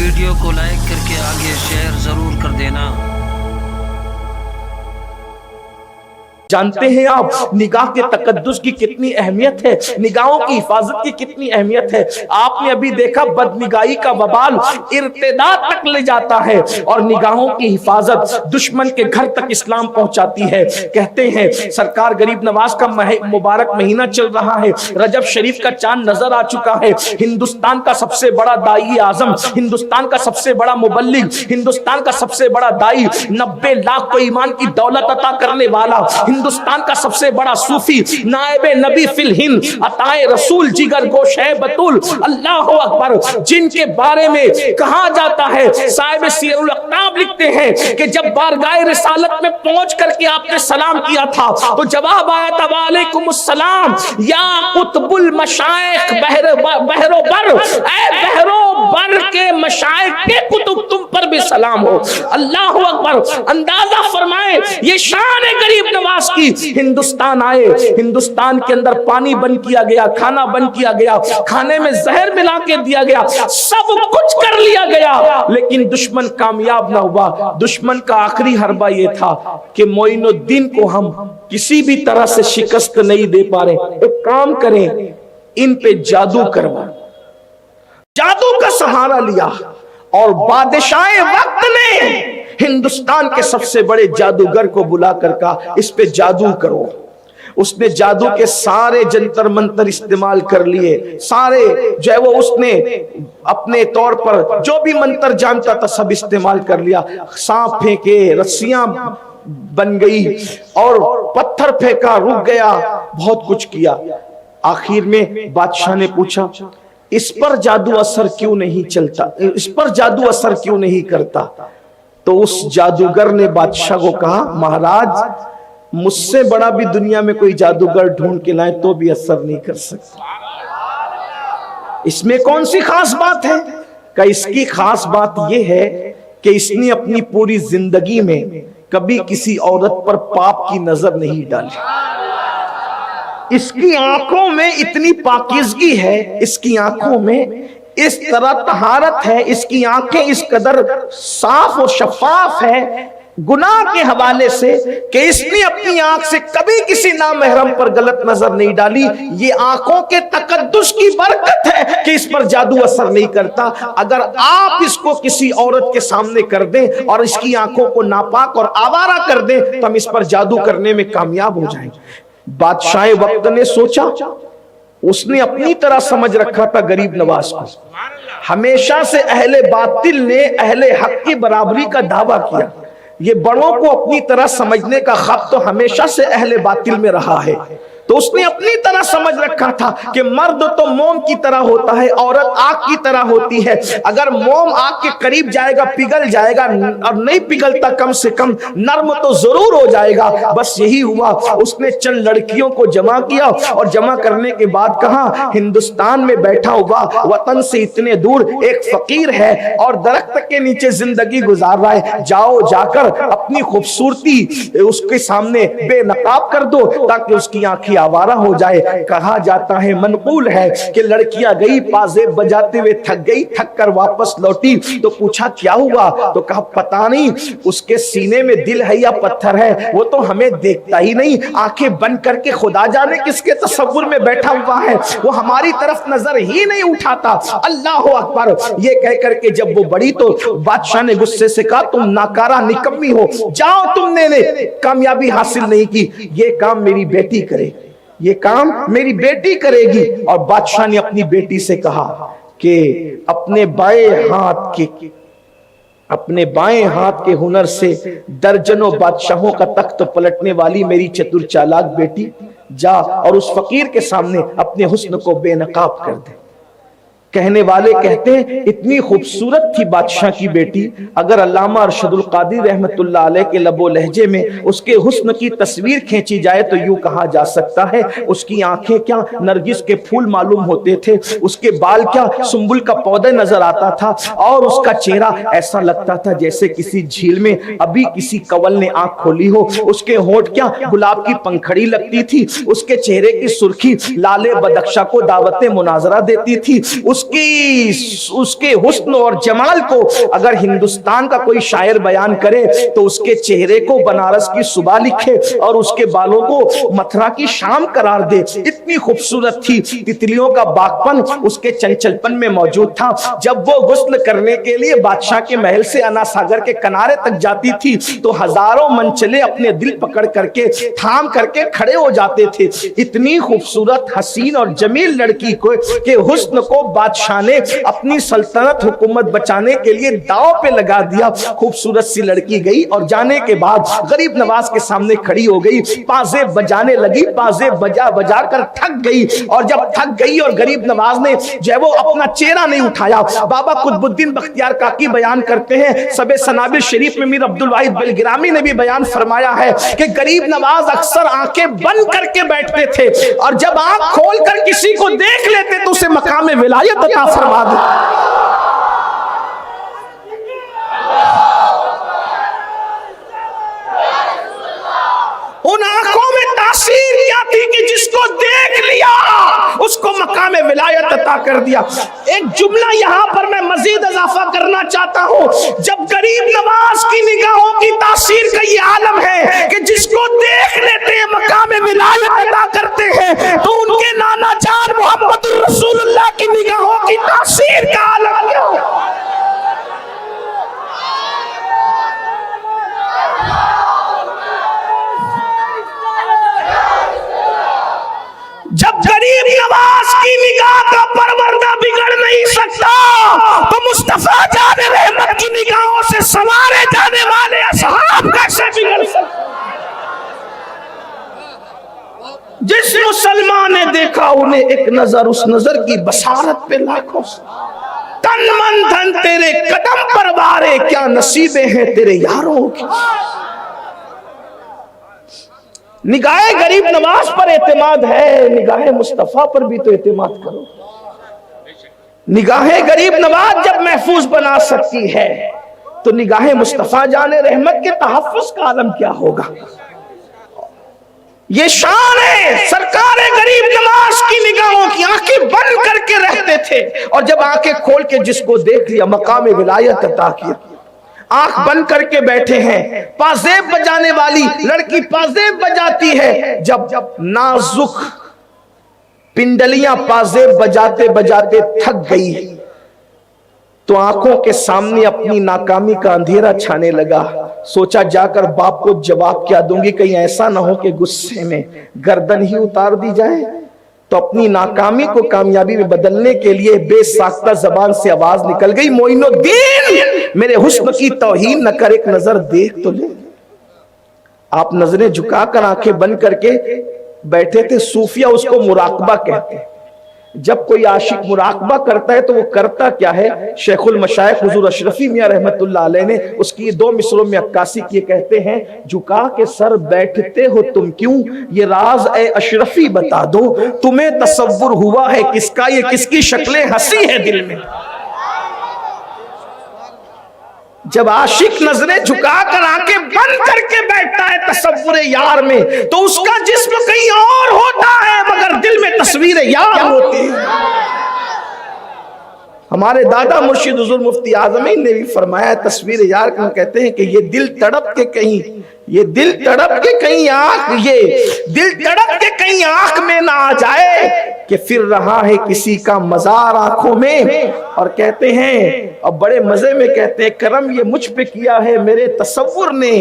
Video کو like کر کے آگے شیئر ضرور کر دینا۔ جانتے ہیں آپ نگاہ کے تقدس کی کتنی اہمیت ہے، نگاہوں کی حفاظت کی کتنی اہمیت ہے۔ آپ نے ابھی دیکھا بدنگاہی کا وبال ارتداد تک لے جاتا ہے، اور نگاہوں کی حفاظت دشمن کے گھر تک اسلام پہنچاتی ہے۔ کہتے ہیں سرکار غریب نواز کا مبارک مہینہ چل رہا ہے، رجب شریف کا چاند نظر آ چکا ہے۔ ہندوستان کا سب سے بڑا داعی اعظم، ہندوستان کا سب سے بڑا مبلغ، ہندوستان کا سب سے بڑا داعی، 90 لاکھ کو ایمان کی دولت عطا کرنے والا، ہندوستان کا سب سے بڑا صوفی، نائب نبی فی الہند، عطائے رسول، جگر گوش ہے بطول، اللہ اکبر، جن کے بارے میں کہا جاتا ہے، صاحب سیر الاقتاب لکھتے ہیں کہ جب بارگاہ رسالت میں پہنچ کر کے آپ نے سلام کیا تھا تو جواب آیا تھا وعلیکم السلام یا قطب المشائخ بحر و بر، اے بحر و بر کے مشائخ کے قطب تم پر بھی سلام ہو۔ اللہ اکبر، اندازہ فرمائے یہ شان غریب نواز کی۔ ہندوستان آئے، ہندوستان کے اندر پانی بند کیا گیا، کھانا بند کیا گیا، کھانے میں زہر ملا کے دیا گیا، سب کچھ کر لیا گیا، لیکن دشمن کامیاب نہ ہوا۔ دشمن کا آخری حربہ یہ تھا کہ معین الدین کو ہم کسی بھی طرح سے شکست نہیں دے پا رہے، ایک کام کریں، ان پہ جادو کروا۔ جادو کا سہارا لیا، اور بادشاہ وقت نے ہندوستان کے سب سے بڑے جادوگر کو بلا کر کہا اس پہ جادو کرو۔ اس نے جادو کے سارے جنتر منتر استعمال کر لیے، سارے جو ہے وہ اس نے اپنے طور پر جو بھی منتر جانتا تھا سب استعمال کر لیا۔ سانپ پھینکے، رسیاں بن گئی، اور پتھر پھینکا، رک گیا، بہت کچھ کیا۔ آخر میں بادشاہ نے پوچھا اس پر جادو اثر کیوں نہیں چلتا، اس پر جادو اثر کیوں نہیں کرتا؟ تو اس جادوگر نے بادشاہ کو کہا مہاراج مجھ سے بڑا بھی دنیا میں کوئی جادوگر ڈھونڈ کے لائیں تو بھی اثر نہیں کر سکتا۔ اس میں کون سی خاص بات ہے؟ کہ اس کی خاص بات یہ ہے کہ اس نے اپنی پوری زندگی میں کبھی کسی عورت پر پاپ کی نظر نہیں ڈالی۔ اس کی آنکھوں میں اتنی پاکیزگی ہے، اس کی آنکھوں میں اس طرح طہارت ہے، اس کی آنکھیں اس قدر صاف اور شفاف ہے گناہ کے حوالے سے کہ اس نے اپنی آنکھ سے کبھی کسی نامحرم پر غلط نظر نہیں ڈالی۔ یہ آنکھوں کے تقدس کی برکت ہے کہ اس پر جادو اثر نہیں کرتا۔ اگر آپ اس کو کسی عورت کے سامنے کر دیں اور اس کی آنکھوں کو ناپاک اور آوارہ کر دیں تو ہم اس پر جادو کرنے میں کامیاب ہو جائیں گے۔ بادشاہ وقت نے سوچا، اس نے اپنی طرح سمجھ رکھا تھا غریب نواز کو، ہمیشہ سے اہل باطل نے اہل حق کی برابری کا دعویٰ کیا۔ یہ بڑوں کو اپنی طرح سمجھنے کا خط تو ہمیشہ سے اہل باطل میں رہا ہے، تو اس نے اپنی طرح سمجھ رکھا تھا کہ مرد تو موم کی طرح ہوتا ہے، عورت آگ کی طرح ہوتی ہے۔ اگر موم آگ کے قریب جائے گا پگھل جائے گا، اور نہیں پگھلتا کم سے کم نرم تو ضرور ہو جائے گا۔ بس یہی ہوا، اس نے چند لڑکیوں کو جمع کیا، اور جمع کرنے کے بعد کہا ہندوستان میں بیٹھا ہوا وطن سے اتنے دور ایک فقیر ہے اور درخت کے نیچے زندگی گزار رہا ہے، جاؤ جا کر اپنی خوبصورتی اس کے سامنے بے نقاب کر دو تاکہ اس کی آنکھیں آوارہ ہو جائے۔ کہا جاتا ہے، منقول ہے کہ لڑکیاں گئی پازیب بجاتے ہوئے تھک گئی، تھک کر واپس لوٹی تو پوچھا کیا ہوا؟ تو کہا پتہ نہیں، اس کے سینے میں دل ہے یا پتھر ہے وہ تو ہمیں دیکھتا ہی نہیں، آنکھیں بند کر کے خدا جانے کس کے تصور میں بیٹھا ہوا ہے، وہ ہماری طرف نظر ہی نہیں اٹھاتا۔ اللہ اکبر، یہ کہہ کر کے جب وہ بڑی تو بادشاہ نے غصے سے کہا تم ناکارہ نکمی ہو، جاؤ، تم نے کامیابی حاصل نہیں کی، یہ کام میری بیٹی کرے، یہ کام میری بیٹی کرے گی۔ اور بادشاہ نے اپنی بیٹی سے کہا کہ اپنے بائیں ہاتھ کے ہنر سے درجنوں بادشاہوں کا تخت پلٹنے والی میری چتر چالاک بیٹی، جا اور اس فقیر کے سامنے اپنے حسن کو بے نقاب کر دے۔ کہنے والے کہتے ہیں اتنی خوبصورت تھی بادشاہ کی بیٹی، اگر علامہ ارشد القادری رحمت اللہ علیہ کے لب و لہجے میں اس کے حسن کی تصویر کھینچی جائے تو یوں کہا جا سکتا ہے اس کی آنکھیں کیا نرگس کے پھول معلوم ہوتے تھے، اس کے بال کیا سنبل کا پودا نظر آتا تھا، اور اس کا چہرہ ایسا لگتا تھا جیسے کسی جھیل میں ابھی کسی کول نے آنکھ کھولی ہو، اس کے ہونٹ کیا گلاب کی پنکھڑی لگتی تھی، اس کے چہرے کی سرخی لالے بدخشاں کو دعوت مناظرہ دیتی تھی، اس उसके हुस्न और जमाल को अगर हिंदुस्तान का कोई शायर बयान करे तो उसके चेहरे को बनारस की सुबह लिखे और उसके बालों को मथुरा की शाम करार दे। इतनी खूबसूरत थी। तितलियों का बागपन उसके चंचलपन में मौजूद था। जब वो गुस्ल करने के लिए बादशाह के महल से अना सागर के किनारे तक जाती थी तो हजारों मनचले अपने दिल पकड़ करके थाम करके खड़े हो जाते थे। इतनी खूबसूरत हसीन और जमील लड़की को के हुस्न को बादशाह ने अपनी सल्तनत हुकूमत बचाने के लिए दांव पे लगा दिया। खूबसूरत सी लड़की गई और जाने के बाद गरीब नवाज के सामने खड़ी हो गई, पाजे बजाने लगी, पाजे बजा बजा कर थक गई। और जब थक गई और गरीब नवाज ने जो है वो अपना चेहरा नहीं उठाया, बाबा कुतुबुद्दीन बख्तियार काकी बयान करते हैं, सबे सनाबिल शरीफ में मीर अब्दुल वाहिद बेलगिरामी ने भी बयान फरमाया है कि गरीब नवाज अक्सर आंखें बंद करके बैठते थे और जब आंख खोलकर किसी को देख लेते तो उसे मकाम विलायत अता फरमा दे। उन आंखों में तासीर क्या थी कि जिसको देख लिया उसको मकाम विलायत अता कर दिया। एक जुमला यहां पर मैं मजीद इजाफा करना चाहता हूं। जब गरीब नवाज की निगाहों की तासीर का ये आलम है कि जिसको देख लेते हैं मकाम विलायत अता करते हैं, तो उनके नाना जान मोहम्मद रसूलुल्लाह की निगाहों की तासीर का आलम क्या हो। जब गरीब नवाज की निगाह का परवरदा बिगड़ नहीं सकता तो मुस्तफा जाने रहमत की निगाहों से संवारे जाने वाले असहाब कैसे बिगड़ सकते। जिस मुसलमान ने देखा उन्हें एक नजर, उस नजर की बसारत पे लाखों तन मन धन तेरे कदम पर वारे, क्या नसीबे हैं तेरे यारों की। निगाहे गरीब नवाज पर एतमाद है, निगाहे मुस्तफा पर भी तो एतमाद करो। निगाहे गरीब नवाज जब महफूज बना सकती है तो निगाहे मुस्तफा जाने रहमत के तहफ्फुज का आलम क्या होगा। ये शान है। सरकार गरीब नवाज की निगाहों की आंखें बंद करके रहते थे और जब आंखें खोल के जिसको देख लिया मकाम विलायत अता किया। आंख बंद करके बैठे हैं, पाजेब बजाने वाली लड़की पाजेब बजाती है। जब नाजुक पिंडलियां पाजेब बजाते बजाते थक गई तो आंखों के सामने अपनी नाकामी का अंधेरा छाने लगा। सोचा जाकर बाप को जवाब क्या दूंगी, कहीं ऐसा ना हो कि गुस्से में गर्दन ही उतार दी जाए। तो अपनी नाकामी को कामयाबी में बदलने के लिए बेसाख्ता जबान से आवाज निकल गई, मोइनुद्दीन मेरे हुस्न की तौहीन न कर, एक नजर देख तो ले। आप नजरें झुकाकर आंखें बंद करके बैठे थे। सूफिया उसको मुराकबा कहते हैं। जब कोई आशिक मुराकबा करता है तो वो करता क्या है। शेखुल मशाइख हुजूर अशरफी मियां रहमतुल्लाह अलैह ने उसकी 2 मिसरों में अक्कासी किए, कहते हैं झुका के सर बैठते हो तुम क्यों, ये राज ए अशरफी बता दो, तुम्हें तसव्वुर हुआ है किसका, ये किसकी शक्लें हंसी है दिल में। जब आशिक नजरें झुकाकर आंखें बंद करके बैठता है तसव्वुरे यार में तो उसका जिस्म कहीं और होता है मगर दिल में तस्वीर यार होती है। हमारे दादा मुर्शिद हुजूर मुफ्ती आजमीन ने भी फरमाया, तस्वीर यार को कहते हैं कि ये दिल तड़प के कहीं, ये दिल तड़प के कहीं आंख, ये दिल तड़प के कहीं आंख में ना आ जाए कि फिर रहा है किसी का मजार आंखों में। और कहते हैं और बड़े मजे में कहते हैं, करम ये मुझ पे किया है मेरे तसव्वुर ने,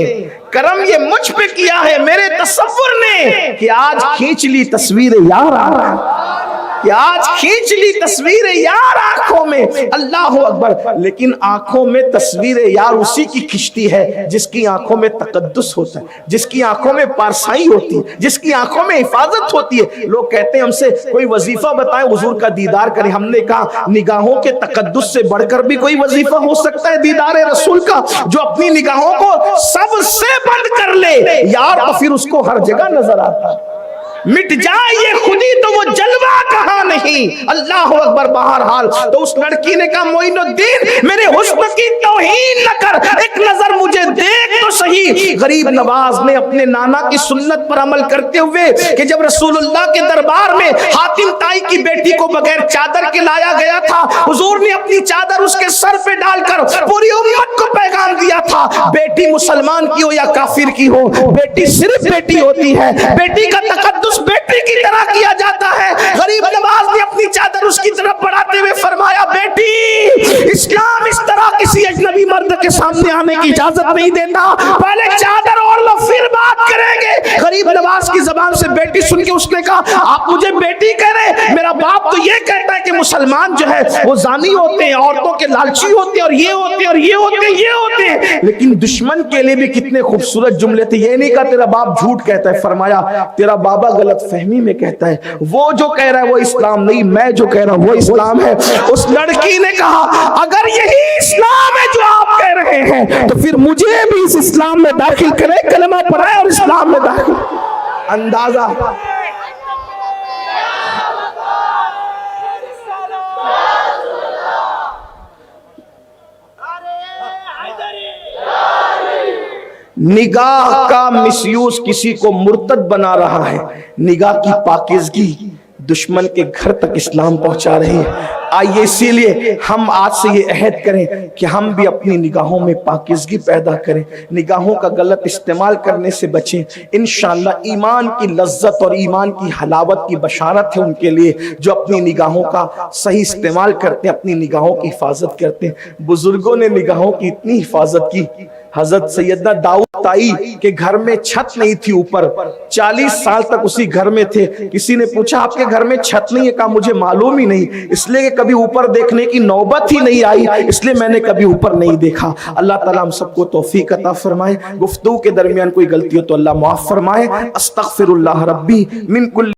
करम ये मुझ पे किया है मेरे तसव्वुर ने कि आज खींच ली तस्वीर यार आ रहा है, कि आज खींच ली तस्वीर यार आंखों में। अल्लाह अकबर। लेकिन आंखों में तस्वीर यार उसी की खिंचती है जिसकी आंखों में तकद्दुस होता है, जिसकी आंखों में पारसाई होती है, जिसकी आंखों में हिफाजत होती है। लोग कहते हैं हमसे कोई वजीफा बताएं हुजूर का दीदार करें। हमने कहा निगाहों के तकद्दुस से बढ़कर भी कोई वजीफा हो सकता है दीदार रसूल का, जो अपनी निगाहों को सबसे बंद कर ले यार तो फिर उसको हर जगह नजर आता है। मिट जाए ये खुदी तो वो जलवा कहाँ नहीं। अल्लाह अकबर। बहरहाल तो उस लड़की ने कहा मोइनुद्दीन मेरे हुस्न की तौहीन न कर, एक नजर मुझे देख तो सही। गरीब नवाज ने अपने नाना की सुन्नत पर अमल करते हुए कि जब रसूलुल्लाह के दरबार में हातिम ताई की बेटी को बगैर चादर के लाया गया था, हुजूर ने अपनी चादर उसके सर पे डालकर पूरी उम्मत को पैगाम दिया था, बेटी मुसलमान की हो या काफिर की हो, बेटी सिर्फ बेटी होती है, बेटी का तकद्दुस बेटी की तरह किया जाता है। गरीब नवाज ने अपनी चादर उसकी तरफ बढ़ाते हुए फरमाया बेटी इस्लाम इस तरह किसी अजनबी मर्द के सामने आने की इजाजत नहीं देता, पहले चादर ओढ़ लो फिर बात करेंगे। गरीब नवाज की जबान से बेटी सुन के उसने कहा आप मुझे बेटी कह रहे, मेरा बाप तो ये कहता है कि मुसलमान जो है वो जानी होते हैं, औरतों के लालची होते हैं और ये होते हैं और ये होते हैं ये होते हैं। लेकिन दुश्मन के लिए भी कितने खूबसूरत जुमले थे। ये नहीं कहा तेरा बाप झूठ कहता है, फरमाया तेरा बाबा गलत फहमी में कहता है, वो जो कह रहा है वो इस्लाम नहीं, मैं जो कह रहा हूं वो इस्लाम है। उस लड़की ने कहा अगर यही इस्लाम है जो आप कह रहे हैं तो फिर मुझे भी इस इस्लाम में दाखिल करें, कलमा पढ़ाए और इस्लाम में दाखिल। अंदाजा निगाह का मिसयूज किसी को मुर्तद बना रहा है, निगाह की पाकीज़गी दुश्मन के घर तक इस्लाम पहुंचा रही है। आइए इसीलिए हम आज से ये अहद करें कि हम भी अपनी निगाहों में पाकीज़गी पैदा करें, निगाहों का गलत इस्तेमाल करने से बचें। इंशाअल्लाह ईमान की लज्जत और ईमान की हलावत की बशारत है उनके लिए जो अपनी निगाहों का सही इस्तेमाल करते हैं, अपनी निगाहों की हिफाजत करते हैं। बुजुर्गों ने निगाहों की इतनी हिफाजत की, हजरत सैयदना दाऊद ताई के घर में छत नहीं थी ऊपर, 40 साल तक उसी घर में थे। किसी ने पूछा आपके घर में छत नहीं है? कहा मुझे मालूम ही नहीं, इसलिए कि कभी ऊपर देखने की नौबत ही नहीं आई, इसलिए मैंने कभी ऊपर नहीं देखा। अल्लाह ताला हम सबको तौफीक अता फरमाए। गुफ्तगू के दरमियान कोई गलती हो तो अल्लाह माफ फरमाए। अस्तगफिरुल्लाह रब्बी मिन कुल्ली